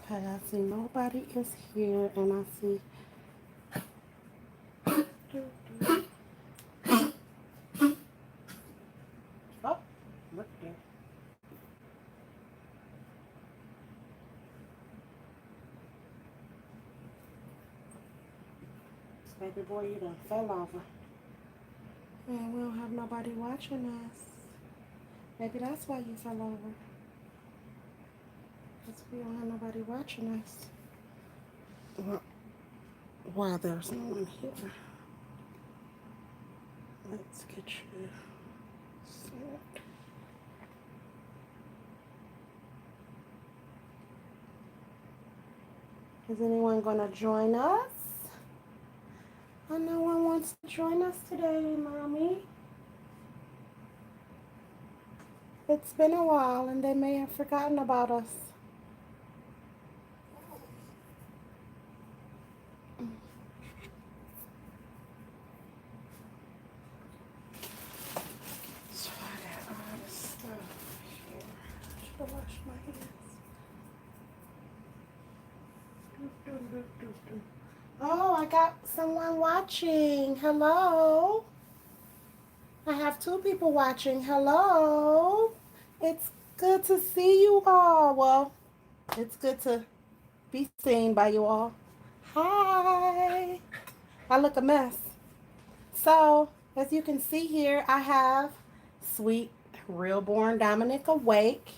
Okay, I see nobody is here, and I see. Oh, look there. Baby boy, you done fell over. And we don't have nobody watching us. Maybe that's why you fell over. Because we don't have nobody watching us. Well, while there's no one here, let's get you set. Is anyone going to join us? Oh, no one wants to join us today, Mommy. It's been a while and they may have forgotten about us. So I got all this stuff here. Should have washed my hands. Oh, I got someone watching. Hello. I have two people watching. Hello. It's good to see you all. Well, it's good to be seen by you all. Hi. I look a mess. So, as you can see here, I have Sweet Realborn Dominic awake.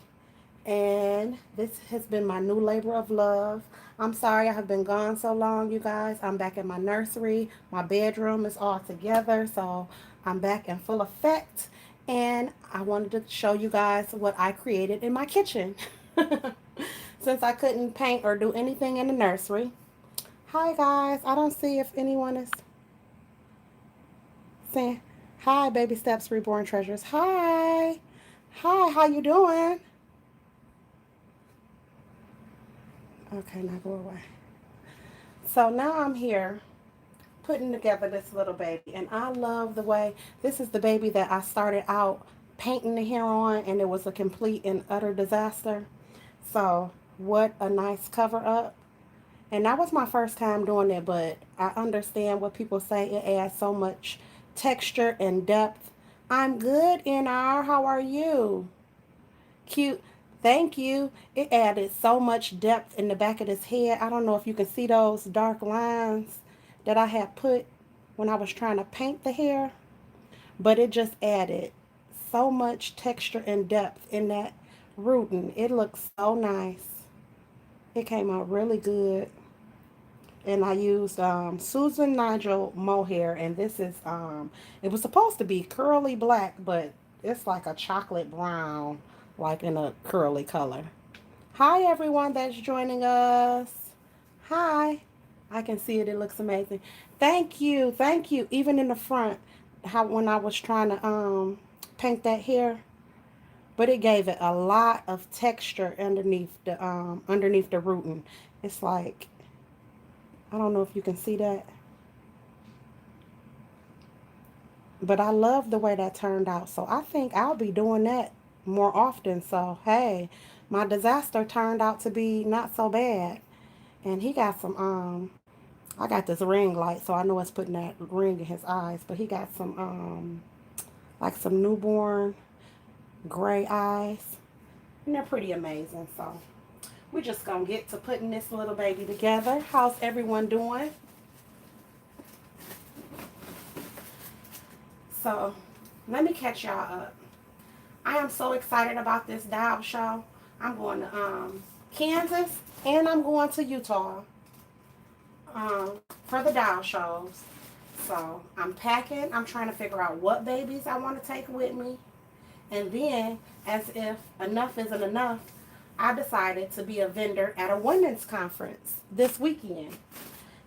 And this has been my new labor of love. I'm sorry I have been gone so long, you guys. I'm back in my nursery. My bedroom is all together, so I'm back in full effect. And I wanted to show you guys what I created in my kitchen. Since I couldn't paint or do anything in the nursery. Hi, guys. I don't see if anyone is saying hi, Baby Steps Reborn Treasures. Hi. Hi, how you doing? Okay, now go away. So now I'm here putting together this little baby, and I love the way this is the baby that I started out painting the hair on, and it was a complete and utter disaster. So what a nice cover up. And that was my first time doing it, but I understand what people say. It adds so much texture and depth. I'm good, NR. How are you? Cute. Thank you. It added so much depth in the back of this head. I don't know if you can see those dark lines that I had put when I was trying to paint the hair, but it just added so much texture and depth in that rooting. It looks so nice. It came out really good. And I used Susan Nigel mohair, and this is it was supposed to be curly black, but it's like a chocolate brown, like in a curly color. Hi everyone that's joining us. Hi. I can see it. It looks amazing. Thank you. Thank you. Even in the front, how when I was trying to paint that hair, but it gave it a lot of texture underneath the rooting. It's like I don't know if you can see that, but I love the way that turned out. So I think I'll be doing that more often. So hey, my disaster turned out to be not so bad. And he got some I got this ring light, so I know it's putting that ring in his eyes, but he got some like some newborn gray eyes. And they're pretty amazing. So we're just gonna get to putting this little baby together. How's everyone doing? So let me catch y'all up. I am so excited about this dial show. I'm going to Kansas and I'm going to Utah for the dial shows. So I'm packing. I'm trying to figure out what babies I want to take with me. And then, as if enough isn't enough, I decided to be a vendor at a women's conference this weekend.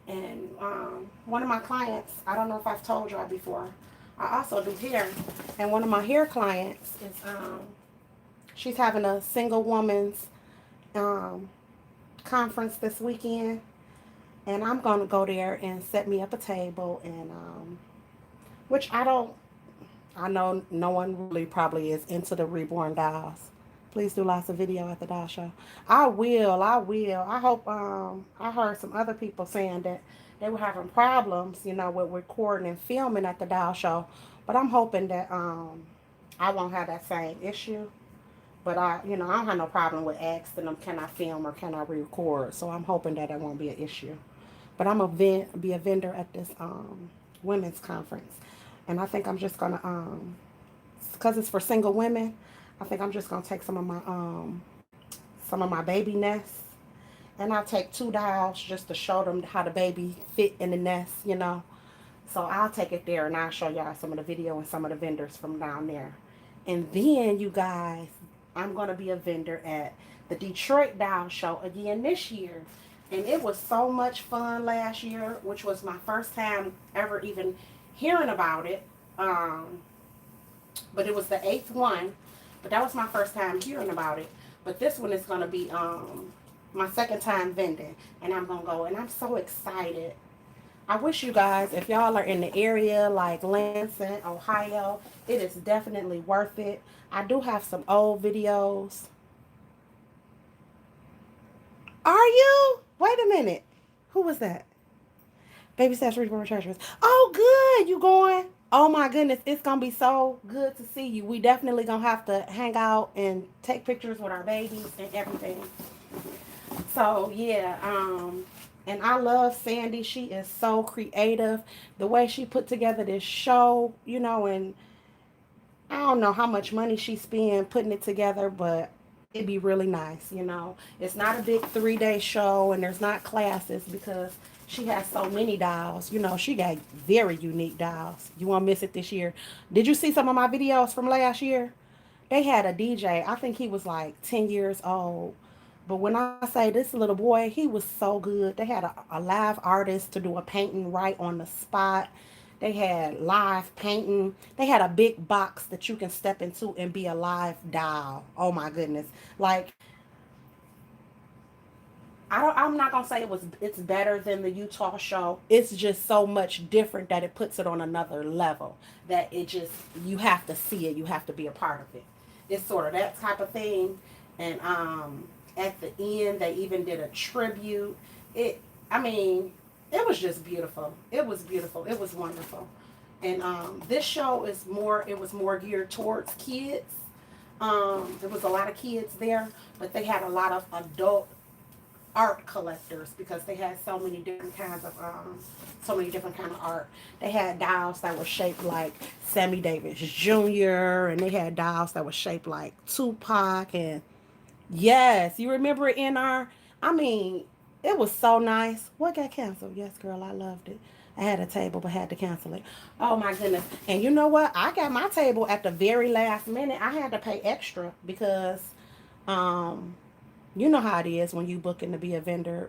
And one of my clients, I don't know if I've told y'all before, I also do hair. And one of my hair clients is, she's having a single woman's um, conference this weekend. And I'm going to go there and set me up a table. And, which I know no one really probably is into the reborn dolls. Please do lots of video at the doll show. I will. I will. I hope. I heard some other people saying that they were having problems, you know, with recording and filming at the doll show. But I'm hoping that I won't have that same issue. But I don't have no problem with asking them, can I film or can I record? So I'm hoping that it won't be an issue. But I'm a be a vendor at this women's conference, and I think I'm just gonna because it's for single women. I think I'm just gonna take some of my baby nests, and I'll take 2 dolls just to show them how the baby fit in the nest, you know. So I'll take it there and I'll show y'all some of the video and some of the vendors from down there. And then you guys, I'm gonna be a vendor at the Detroit Doll Show again this year. And it was so much fun last year, which was my first time ever even hearing about it. But it was the 8th one. But that was my first time hearing about it. But this one is gonna be my second time vending, and I'm gonna go, and I'm so excited. I wish you guys, if y'all are in the area like Lansing, Ohio, it is definitely worth it. I do have some old videos. Are you? Wait a minute. Who was that? Baby Stash Reborn Treasures. Oh, good. You going? Oh my goodness, it's gonna be so good to see you. We definitely gonna have to hang out and take pictures with our babies and everything. So yeah, and I love Sandy. She is so creative. The way she put together this show, you know, and I don't know how much money she spent putting it together, but it'd be really nice, you know. It's not a big 3-day show and there's not classes because she has so many dolls. You know, she got very unique dolls. You won't miss it this year. Did you see some of my videos from last year? They had a DJ. I think he was like 10 years old. But when I say this little boy, he was so good. They had a live artist to do a painting right on the spot. They had live painting. They had a big box that you can step into and be a live doll. Oh my goodness. Like I'm not gonna say it's better than the Utah show. It's just so much different that it puts it on another level. That it just you have to see it. You have to be a part of it. It's sort of that type of thing. And at the end they even did a tribute. I mean, it was just beautiful. It was beautiful. It was wonderful. And this show is more. It was more geared towards kids. There was a lot of kids there, but they had a lot of adult art collectors because they had so many different kind of art. They had dolls that were shaped like Sammy Davis Jr. and they had dolls that were shaped like Tupac. And yes, you remember it in our, I mean, it was so nice. What got canceled? Yes, girl, I loved it. I had a table but had to cancel it. Oh my goodness. And you know what? I got my table at the very last minute. I had to pay extra because um you know how it is when you booking to be a vendor.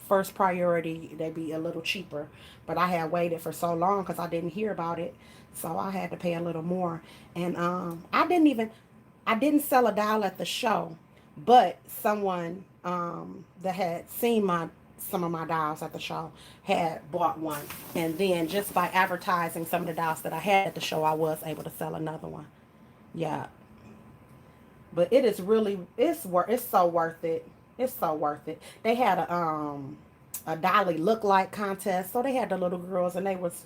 First priority, they be a little cheaper. But I had waited for so long because I didn't hear about it, so I had to pay a little more. And I didn't sell a doll at the show, but someone that had seen my some of my dolls at the show had bought one, and then just by advertising some of the dolls that I had at the show, I was able to sell another one. Yeah, but it is really it's so worth it. It's so worth it. They had a dolly look like contest, so they had the little girls and they was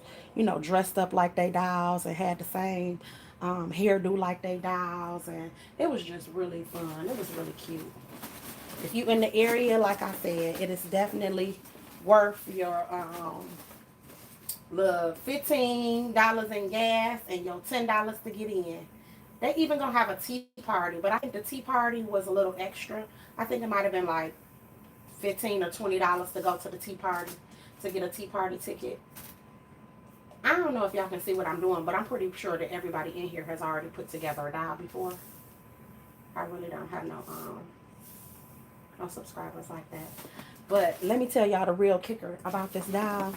dressed up like they dolls and had the same hairdo like they dolls, and it was just really fun. It was really cute. If you in the area, like I said, it is definitely worth your little $15 in gas and your $10 to get in. They even gonna have a tea party, but I think the tea party was a little extra. I think it might have been like $15 or $20 to go to the tea party to get a tea party ticket. I don't know if y'all can see what I'm doing, but I'm pretty sure that everybody in here has already put together a dial before. I really don't have no subscribers like that. But let me tell y'all the real kicker about this dial.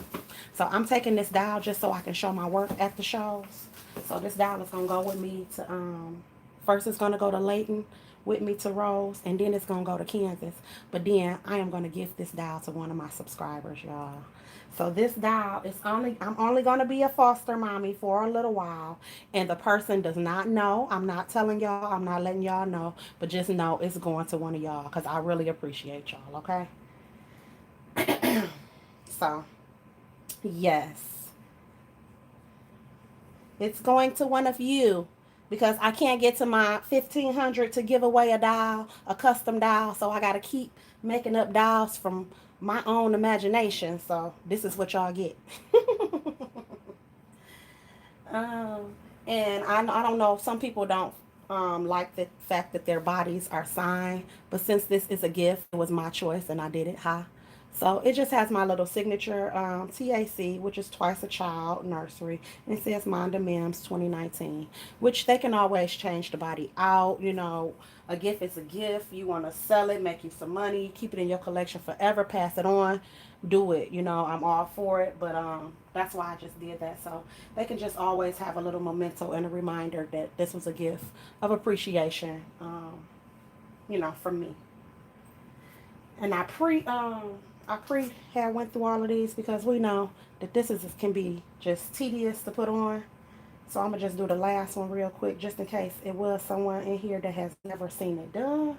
So I'm taking this dial just so I can show my work at the shows. So this dial is gonna go with me to First, it's going to go to Layton with me to Rose, and then it's going to go to Kansas. But then I am going to gift this doll to one of my subscribers, y'all. So this doll is I'm only going to be a foster mommy for a little while. And the person does not know. I'm not telling y'all. I'm not letting y'all know. But just know it's going to one of y'all because I really appreciate y'all, okay? So, yes. It's going to one of you because I can't get to my 1,500 to give away a doll, a custom doll. So I got to keep making up dolls from my own imagination. So this is what y'all get. um, and I don't know, some people don't like the fact that their bodies are signed. But since this is a gift, it was my choice and I did it. Huh? So it just has my little signature TAC, which is Twice a Child Nursery. And it says Monda Mims 2019, which they can always change the body out. You know, a gift is a gift. You want to sell it, make you some money, keep it in your collection forever, pass it on, do it. You know, I'm all for it. But that's why I just did that. So they can just always have a little memento and a reminder that this was a gift of appreciation, you know, from me. And I pre had went through all of these because we know that this is can be just tedious to put on. So I'm gonna just do the last one real quick, just in case it was someone in here that has never seen it done.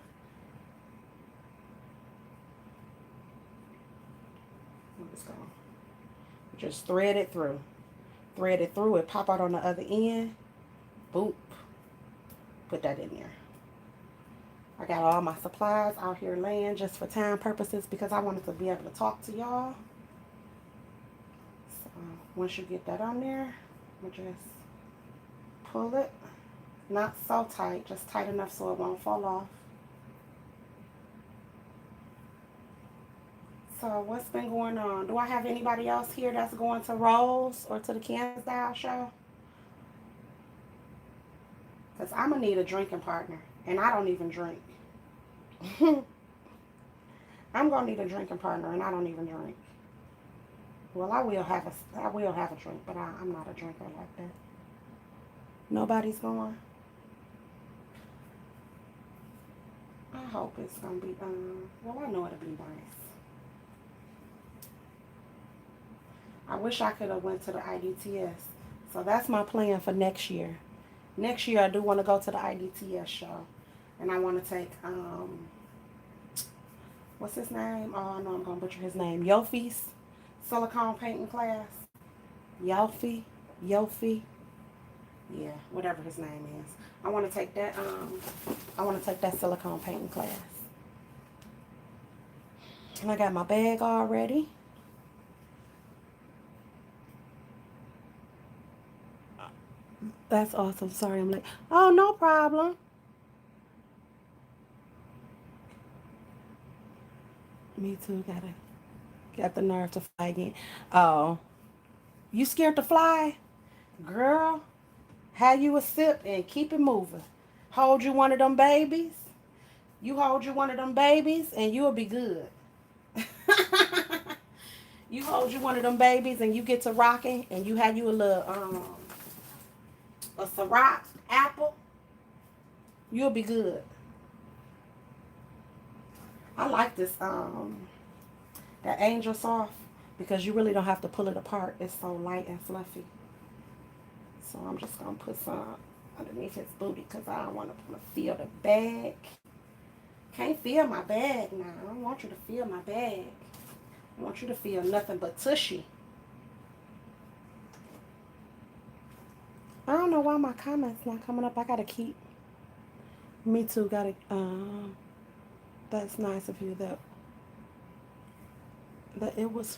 I'm just gonna just thread it through. It pop out on the other end. Boop. Put that in there. I got all my supplies out here laying just for time purposes because I wanted to be able to talk to y'all. So once you get that on there, you just pull it. Not so tight, just tight enough so it won't fall off. So what's been going on? Do I have anybody else here that's going to Rose or to the Kansas Style show? Because I'm going to need a drinking partner. And I don't even drink. I'm going to need a drinking partner and I don't even drink. Well, I will have a drink, but I'm not a drinker like that. Nobody's going. I hope it's going to be, well, I know it'll be nice. I wish I could have went to the IDTS. So that's my plan for next year. Next year I do want to go to the IDTS show. And I want to take, what's his name? Oh, I know I'm going to butcher his name. Yofi's silicone painting class. Yofi. Yeah, whatever his name is. I want to take that, silicone painting class. And I got my bag already. That's awesome. Sorry I'm late. Oh, no problem. Me too. Got the nerve to fly again. Oh, you scared to fly? Girl, have you a sip and keep it moving. Hold you one of them babies. You hold you one of them babies and you'll be good. You hold you one of them babies and you get to rocking and you have you a little a Ciroc apple, you'll be good. I like this that Angel Soft because you really don't have to pull it apart. It's so light and fluffy. So I'm just gonna put some underneath his booty because I don't want to feel the bag. Can't feel my bag now. I don't want you to feel my bag. I want you to feel nothing but tushy. I don't know why my comments not coming up. I gotta keep. Me too. Gotta. That's nice of you. That it was.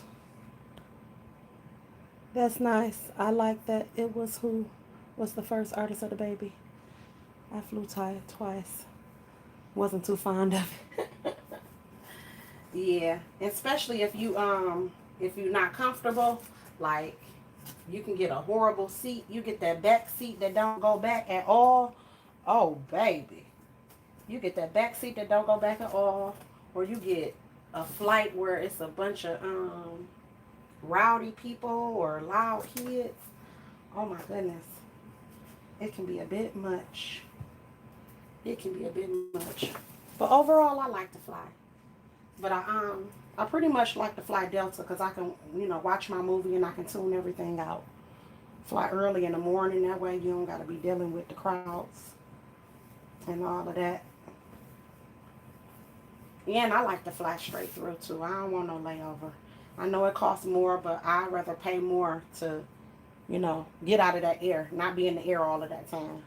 That's nice. I like that. It was who was the first artist of the baby. I flew twice. Wasn't too fond of it. Yeah, especially if you're not comfortable, like you can get a horrible seat. You get that back seat that don't go back at all. Oh baby, you get that back seat that don't go back at all, or you get a flight where it's a bunch of rowdy people or loud kids. Oh my goodness, it can be a bit much. it can be a bit much. But overall, I like to fly. But I pretty much like to fly Delta because I can, watch my movie and I can tune everything out. Fly early in the morning. That way you don't got to be dealing with the crowds and all of that. Yeah, and I like to fly straight through too. I don't want no layover. I know it costs more, but I'd rather pay more to, get out of that air, not be in the air all of that time.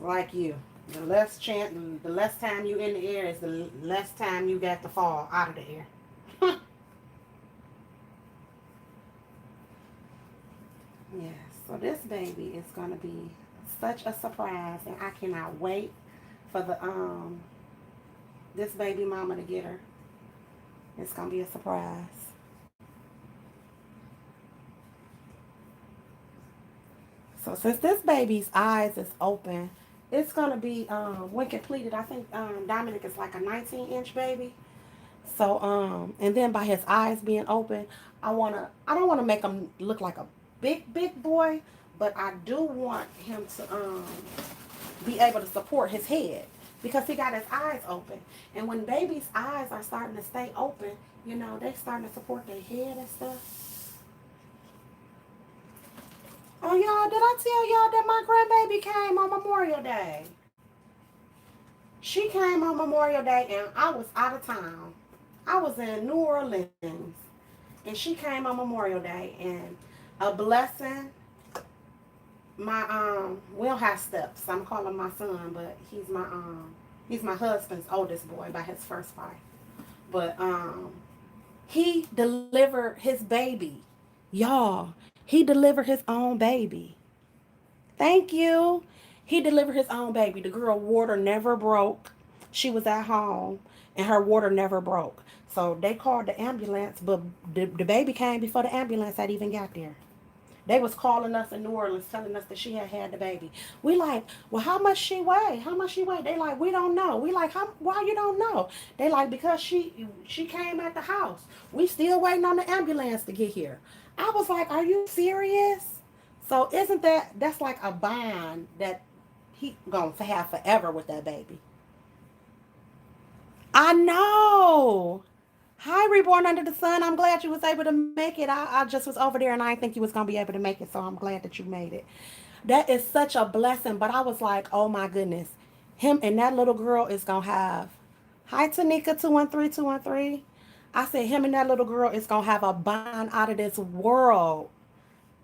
Like you, the less time you in the air is the less time you got to fall out of the air. Yes, so this baby is gonna be such a surprise, and I cannot wait for the this baby mama to get her. It's gonna be a surprise. So since this baby's eyes is open, it's gonna be when completed. I think Dominic is like a 19-inch baby. So and then by his eyes being open, I don't wanna make him look like a big boy, but I do want him to be able to support his head because he got his eyes open. And when babies' eyes are starting to stay open, they starting to support their head and stuff. Oh, y'all, did I tell y'all that my grandbaby came on Memorial Day? She came on Memorial Day and I was out of town. I was in New Orleans and she came on Memorial Day, and a blessing. My we don't have steps. I'm calling my son, but he's my husband's oldest boy by his first wife. But he delivered his baby. Y'all, he delivered his own baby. Thank you. He delivered his own baby. The girl water never broke. She was at home and her water never broke. So they called the ambulance, but the baby came before the ambulance had even got there. They was calling us in New Orleans, telling us that she had had the baby. We like, well, how much she weigh? How much she weigh? They like, we don't know. We like, why you don't know? They like, because she came at the house. We still waiting on the ambulance to get here. I was like, are you serious? So isn't that's like a bond that he gonna have forever with that baby? I know. Hi, Reborn Under the Sun. I'm glad you was able to make it. I just was over there and I didn't think you was going to be able to make it. So I'm glad that you made it. That is such a blessing. But I was like, oh my goodness. Him and that little girl is going to have. Hi, Tanika 213 213. I said, him and that little girl is going to have a bond out of this world.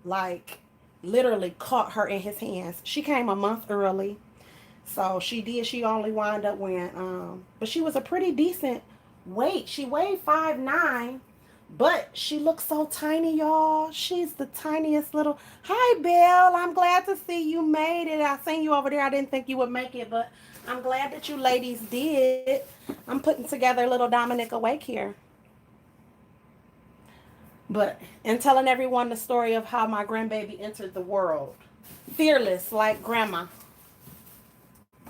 Like, literally caught her in his hands. She came a month early. So she did. She only wound up when, but she was a pretty decent weight. She weighed 5'9", but she looks so tiny, y'all. She's the tiniest little. Hi, Belle. I'm glad to see you made it. I seen you over there. I didn't think you would make it, but I'm glad that you ladies did. I'm putting together a little Dominic Awake here. But, and telling everyone the story of how my grandbaby entered the world. Fearless, like grandma.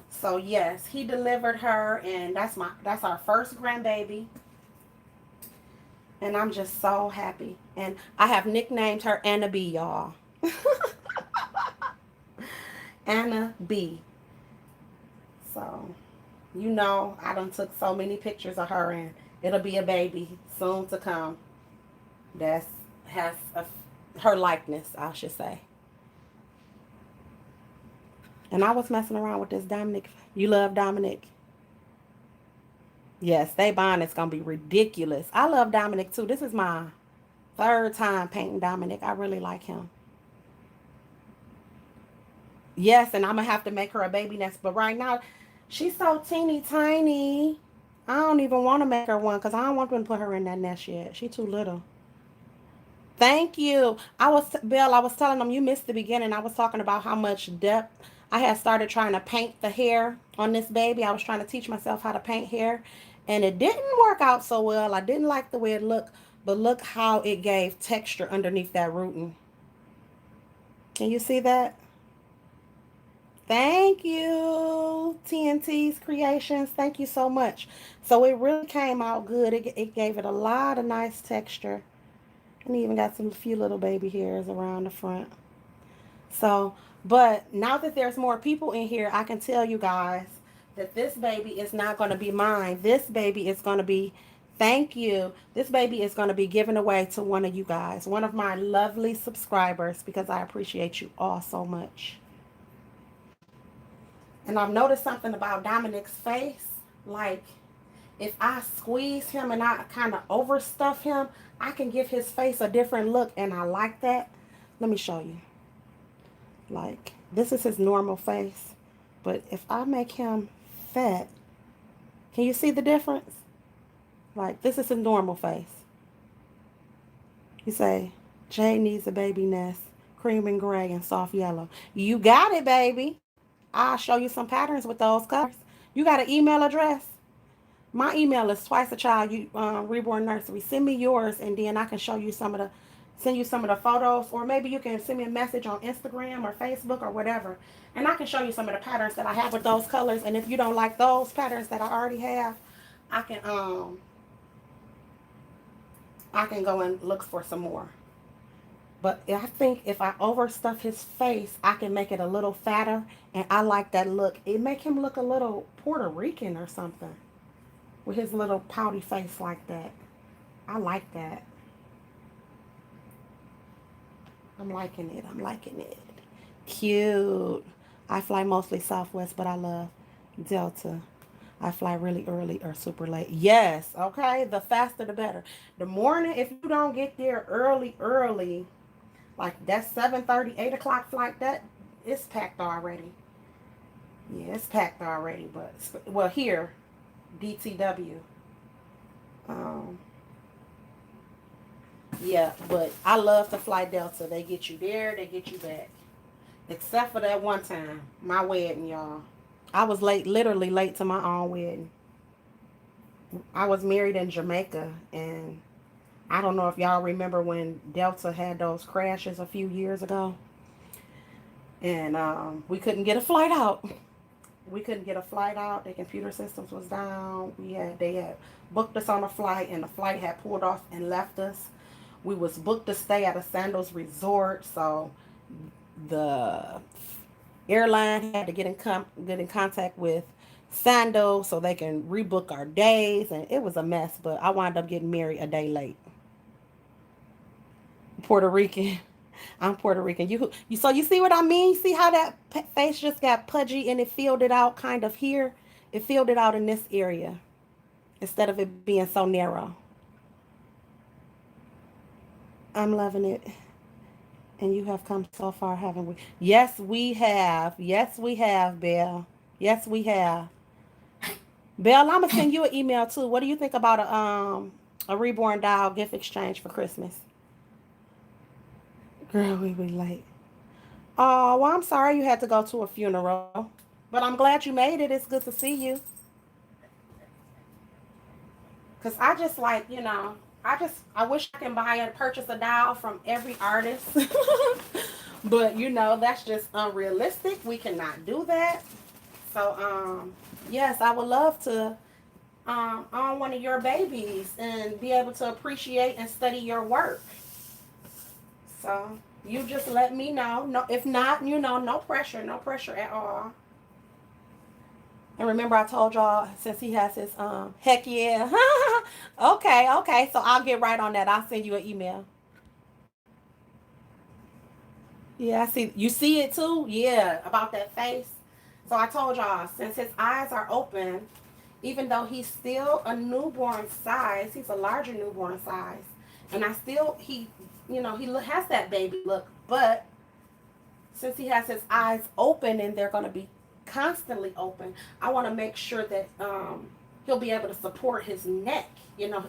So yes, he delivered her, and that's our first grandbaby. And I'm just so happy. And I have nicknamed her Anna B, y'all. Anna B. So, I done took so many pictures of her, and it'll be a baby soon to come. Has her likeness, I should say. And I was messing around with this Dominic. You love Dominic? Yes, they bond is going to be ridiculous. I love Dominic too. This is my third time painting Dominic. I really like him. Yes, and I'm going to have to make her a baby nest. But right now, she's so teeny tiny. I don't even want to make her one because I don't want to put her in that nest yet. She's too little. Thank you. Bill, I was telling them you missed the beginning. I was talking about how much depth I had started trying to paint the hair on this baby. I was trying to teach myself how to paint hair, and it didn't work out so well. I didn't like the way it looked, but look how it gave texture underneath that rooting. Can you see that? Thank you, TNT's Creations. Thank you so much. So it really came out good. It gave it a lot of nice texture. And even got some few little baby hairs around the front. So But now that there's more people in here, I can tell you guys that this baby is not going to be mine. This baby is going to be, thank you. This baby is going to be given away to one of you guys, one of my lovely subscribers, because I appreciate you all so much. And I've noticed something about Dominic's face. Like, if I squeeze him and I kind of overstuff him, I can give his face a different look, and I like that. Let me show you. Like, this is his normal face. But if I make him fat, can you see the difference? Like, this is his normal face. You say, Jay needs a baby nest, cream and gray and soft yellow. You got it, baby. I'll show you some patterns with those colors. You got an email address? My email is twice a child reborn nursery. Send me yours, and then I can show you send you some of the photos, or maybe you can send me a message on Instagram or Facebook or whatever, and I can show you some of the patterns that I have with those colors. And if you don't like those patterns that I already have, I can go and look for some more. But I think if I overstuff his face, I can make it a little fatter, and I like that look. It make him look a little Puerto Rican or something with his little pouty face like that. I like that. I'm liking it. I'm liking it. Cute. I fly mostly Southwest, but I love Delta. I fly really early or super late. Yes, okay. The faster the better. The morning, if you don't get there early, like that 7:30, 8 o'clock flight, that it's packed already. Yeah, it's packed already. But well, here, DTW. Um, yeah, but I love to fly Delta. They get you there, they get you back. Except for that one time, my wedding, y'all. I was late, literally late to my own wedding. I was married in Jamaica, and I don't know if y'all remember when Delta had those crashes a few years ago, and we couldn't get a flight out. We couldn't get a flight out. The computer systems was down. They had booked us on a flight, and the flight had pulled off and left us. We was booked to stay at a Sandals resort, so the airline had to get in contact with Sandals so they can rebook our days, and it was a mess. But I wound up getting married a day late. Puerto Rican. I'm Puerto Rican. So you see what I mean? See how that face just got pudgy and it filled it out kind of here? It filled it out in this area instead of it being so narrow. I'm loving it. And you have come so far, haven't we? Yes, we have. Yes, we have, Belle. Yes, we have. Belle, I'm gonna send you an email too. What do you think about a reborn doll gift exchange for Christmas? Girl, we be late. Oh, well, I'm sorry you had to go to a funeral, but I'm glad you made it. It's good to see you. Cause I just like, I wish I can buy and purchase a doll from every artist. But that's just unrealistic. We cannot do that. So yes, I would love to own one of your babies and be able to appreciate and study your work. So you just let me know. No, if not, no pressure, no pressure at all. And remember, I told y'all since he has his heck yeah. Okay. So I'll get right on that. I'll send you an email. Yeah, I see. You see it too? Yeah, about that face. So I told y'all since his eyes are open, even though he's still a newborn size, he's a larger newborn size, and he has that baby look, but since he has his eyes open and they're going to be constantly open, I want to make sure that he'll be able to support his neck,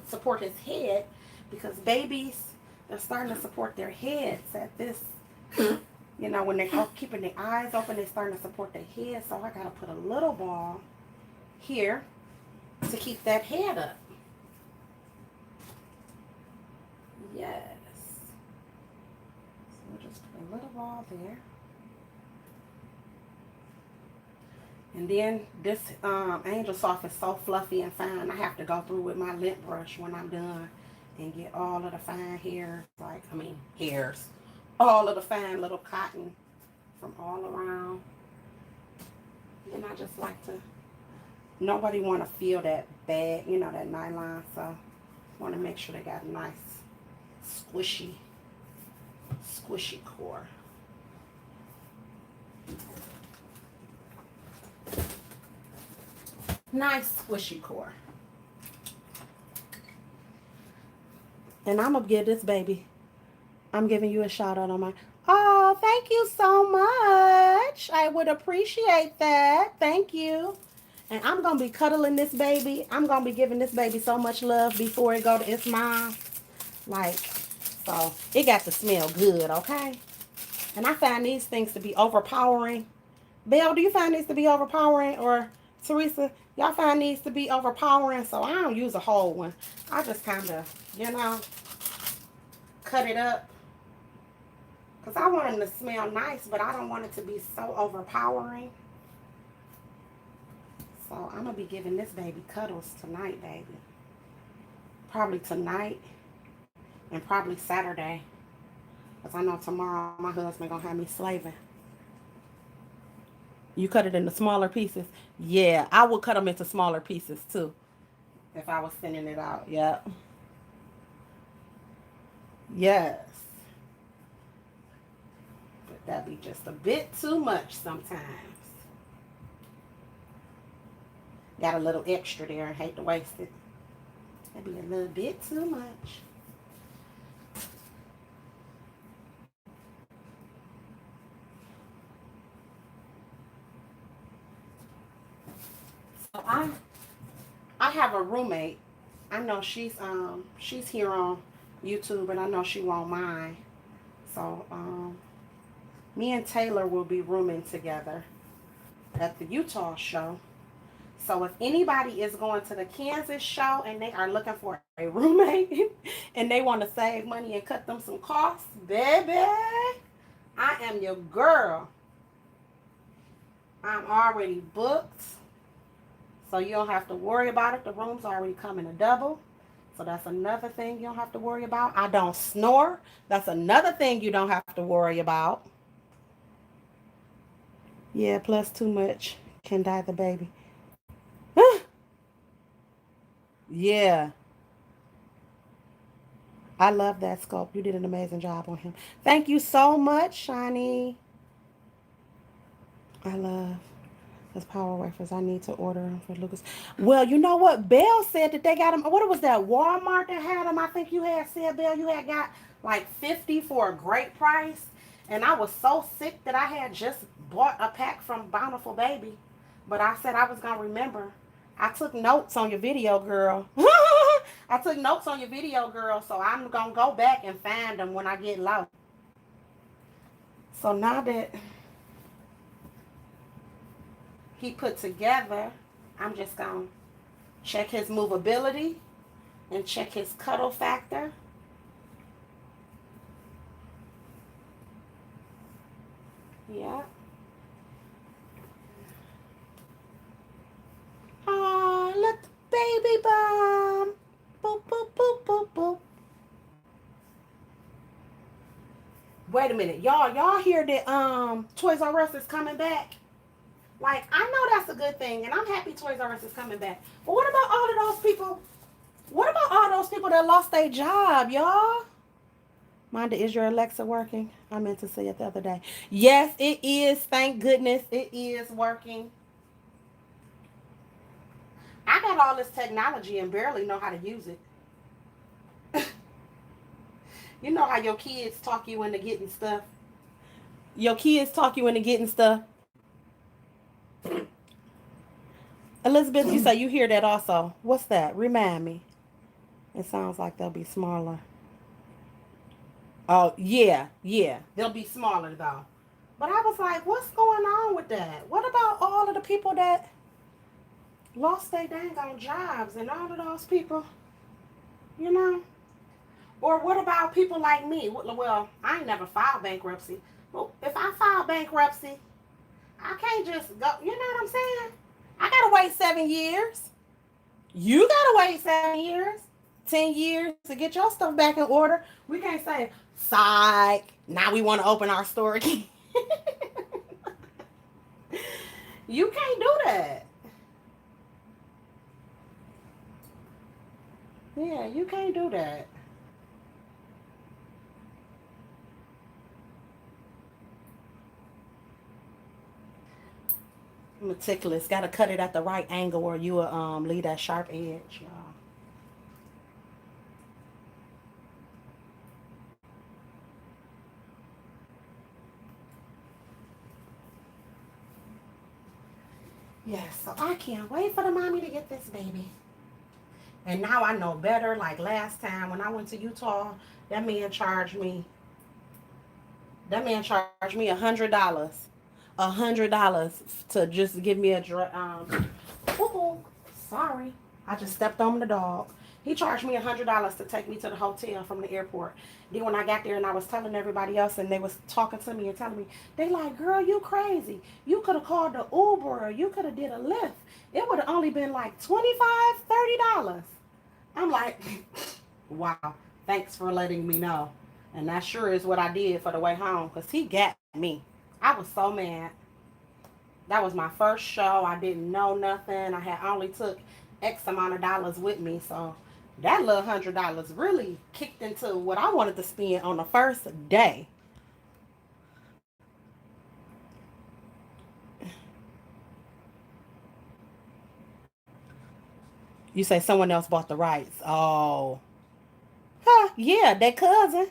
support his head, because babies, they're starting to support their heads at this, when they're keeping their eyes open, they're starting to support their head. So I got to put a little ball here to keep that head up. Yes. So we'll just put a little ball there. And then this Angel Soft is so fluffy and fine. I have to go through with my lint brush when I'm done and get all of the fine hairs, hairs. All of the fine little cotton from all around. And I just like to, nobody want to feel that bad, you know, that nylon. So want to make sure they got a nice squishy core. Nice squishy core. And I'm gonna give this baby, I'm giving you a shout out on my, oh, thank you so much. I would appreciate that. Thank you. And I'm gonna be cuddling this baby. I'm gonna be giving this baby so much love before it go to its mom. Like, so it got to smell good, okay? And I find these things to be overpowering. Belle, do you find these to be overpowering? Or Teresa, y'all find these to be overpowering? So I don't use a whole one. I just kind of, you know, cut it up. Because I want them to smell nice, but I don't want it to be so overpowering. So I'm going to be giving this baby cuddles tonight, baby. Probably tonight and probably Saturday. Because I know tomorrow my husband going to have me slaving. You cut it into smaller pieces? Yeah, I would cut them into smaller pieces too. If I was sending it out. Yep. Yes. But that'd be just a bit too much sometimes. Got a little extra there. I hate to waste it. That'd be a little bit too much. So I have a roommate. I know she's here on YouTube, and I know she won't mind. So me and Taylor will be rooming together at the Utah show. So if anybody is going to the Kansas show and they are looking for a roommate and they want to save money and cut them some costs, baby, I am your girl. I'm already booked. So you don't have to worry about it. The room's already come in a double. So that's another thing you don't have to worry about. I don't snore. That's another thing you don't have to worry about. Yeah, plus too much can die the baby. Yeah. I love that sculpt. You did an amazing job on him. Thank you so much, Shiny. I love those power wafers. I need to order them for Lucas. Well, you know what? Belle said that they got them. What was that? Walmart that had them. I think you had said, Belle, you had got like 50 for a great price. And I was so sick that I had just bought a pack from Bountiful Baby. But I said I was going to remember. I took notes on your video, girl. I took notes on your video, girl. So I'm going to go back and find them when I get low. So now that he put together, I'm just going to check his movability and check his cuddle factor. Yeah. Oh, look, baby bum. Boop, boop, boop, boop, boop. Wait a minute. Y'all hear that Toys R Us is coming back? Like, I know that's a good thing, and I'm happy Toys R Us is coming back. But what about all of those people? What about all those people that lost their job, y'all? Monda, is your Alexa working? I meant to say it the other day. Yes, it is. Thank goodness it is working. I got all this technology and barely know how to use it. You know how your kids talk you into getting stuff? Your kids talk you into getting stuff. Elizabeth, you say you hear that also. What's that? Remind me. It sounds like they'll be smaller. Oh, yeah. They'll be smaller, though. But I was like, what's going on with that? What about all of the people that lost their dang on jobs and all of those people, you know? Or what about people like me? Well, I ain't never filed bankruptcy. Well, if I file bankruptcy, I can't just go, you know what I'm saying? I gotta wait 7 years. You gotta wait 7 years, 10 years to get your stuff back in order. We can't say, psych, now we want to open our store again. You can't do that. Yeah, you can't do that. Meticulous. Got to cut it at the right angle or you will leave that sharp edge, y'all. Yes, so I can't wait for the mommy to get this baby. And now I know better. Like last time when I went to Utah, that man charged me. That man charged me $100. $100 to just give me a ooh, sorry. I just stepped on the dog. He charged me $100 to take me to the hotel from the airport. Then when I got there and I was telling everybody else and they was talking to me and telling me, they like, girl, you crazy. You could have called the Uber or you could have did a Lyft. It would have only been like $25, $30. I'm like, wow, thanks for letting me know. And that sure is what I did for the way home because he got me. I was so mad. That was my first show. I didn't know nothing. I had only took X amount of dollars with me. So that little $100 really kicked into what I wanted to spend on the first day. You say someone else bought the rights. Oh. Huh, yeah, that cousin.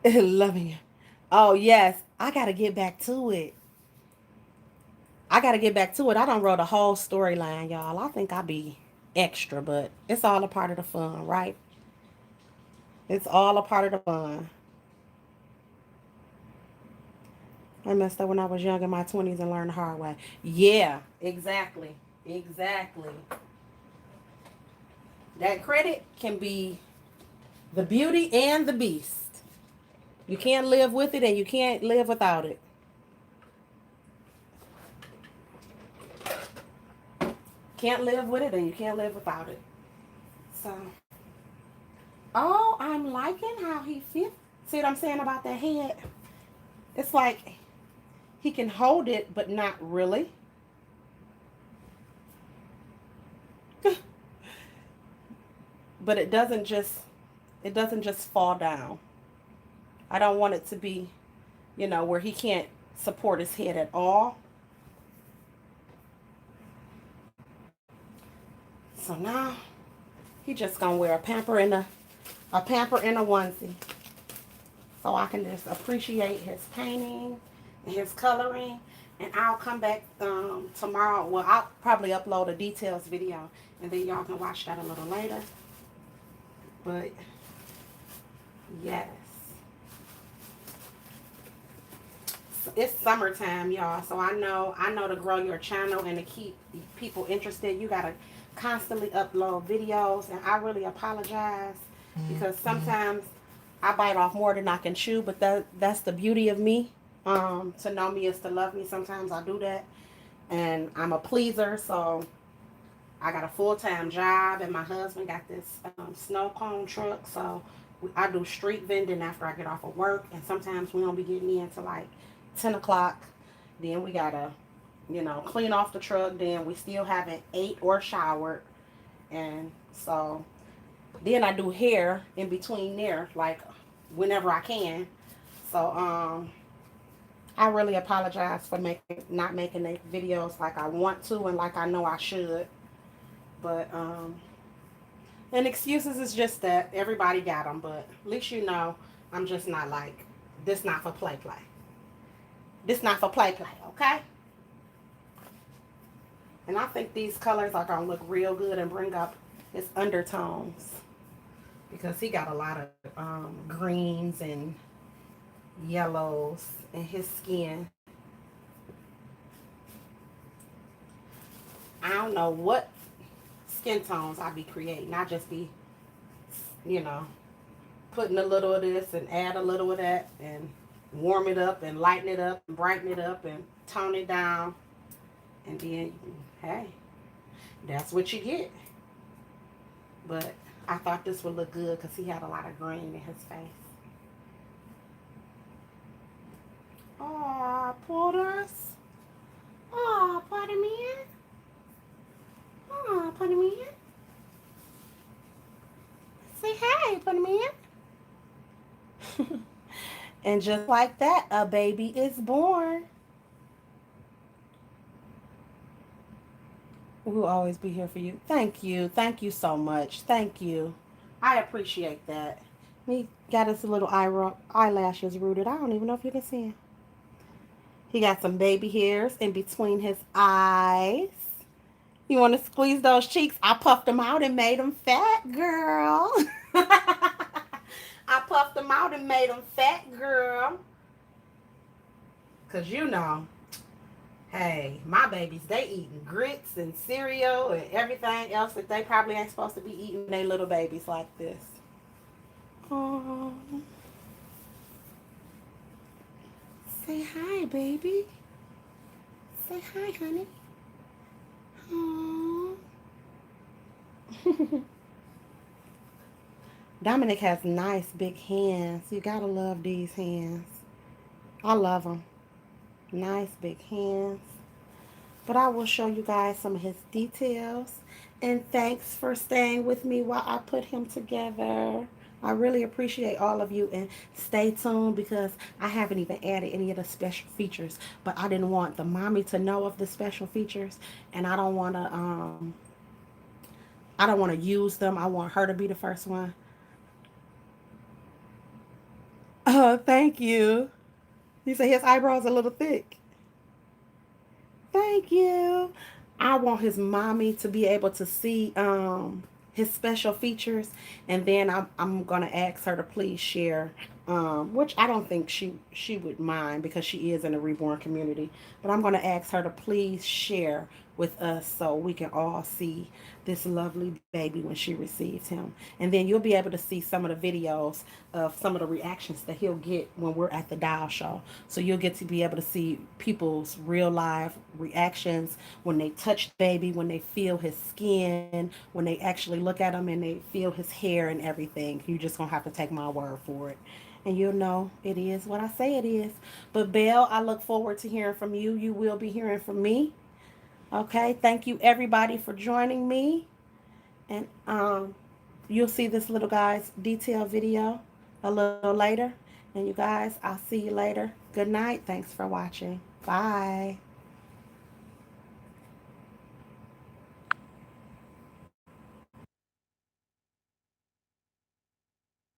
Loving you. Oh, yes. I got to get back to it. I got to get back to it. I don't wrote a whole storyline, y'all. I think I be extra, but it's all a part of the fun, right? It's all a part of the fun. I messed up when I was young in my 20s and learned the hard way. Yeah, exactly. Exactly. That credit can be the beauty and the beast. You can't live with it and you can't live without it. Can't live with it and you can't live without it. So, oh, I'm liking how he fits. See what I'm saying about that head? It's like he can hold it, but not really. But it doesn't just fall down. I don't want it to be, where he can't support his head at all. So now he just gonna wear a pamper and a onesie. So I can just appreciate his painting and his coloring. And I'll come back tomorrow. Well, I'll probably upload a details video and then y'all can watch that a little later. But yes. It's summertime, y'all. So I know to grow your channel and to keep people interested, you gotta constantly upload videos. And I really apologize because sometimes I bite off more than I can chew. But that's the beauty of me. To know me is to love me. Sometimes I do that, and I'm a pleaser. So I got a full-time job, and my husband got this snow cone truck. So I do street vending after I get off of work, and sometimes we don't be getting in till like 10 o'clock. Then we gotta, clean off the truck. Then we still haven't ate or showered, and so then I do hair in between there, like whenever I can. So I really apologize for not making the videos like I want to and like I know I should. But and excuses is just that everybody got them, but at least I'm just not like this. Not for play. This not for play. Okay. And I think these colors are gonna look real good and bring up his undertones because he got a lot of greens and yellows in his skin. I don't know what skin tones I be creating. I just be, you know, putting a little of this and add a little of that and warm it up and lighten it up and brighten it up and tone it down. And then, hey, that's what you get. But I thought this would look good because he had a lot of green in his face. put them in. And just like that, a baby is born. We'll always be here for you. Thank you. Thank you so much. Thank you. I appreciate that. He got his little eyelashes rooted. I don't even know if you can see him. He got some baby hairs in between his eyes. You want to squeeze those cheeks? I puffed them out and made them fat, girl. I puffed them out and made them fat, girl. Because you know, hey, my babies, they eating grits and cereal and everything else that they probably ain't supposed to be eating when they little babies like this. Oh, say hi, baby. Say hi, honey. Oh. Dominic has nice big hands. You gotta love these hands. I love them. Nice big hands. But I will show you guys some of his details. And thanks for staying with me while I put him together. I really appreciate all of you, and stay tuned because I haven't even added any of the special features, but I didn't want the mommy to know of the special features, and I don't want to use them. I want her to be the first one. Oh, thank you. You say his eyebrows a little thick. Thank you. I want his mommy to be able to see his special features, and then I'm gonna ask her to please share, which I don't think she would mind because she is in a reborn community, but I'm gonna ask her to please share with us so we can all see this lovely baby when she receives him. And then you'll be able to see some of the videos of some of the reactions that he'll get when we're at the Dial Show. So you'll get to be able to see people's real life reactions when they touch the baby, when they feel his skin, when they actually look at him and they feel his hair and everything. You just gonna have to take my word for it. And you'll know it is what I say it is. But Belle, I look forward to hearing from you. You will be hearing from me. Okay, thank you everybody for joining me. And you'll see this little guy's detailed video a little later. And you guys, I'll see you later. Good night. Thanks for watching. Bye.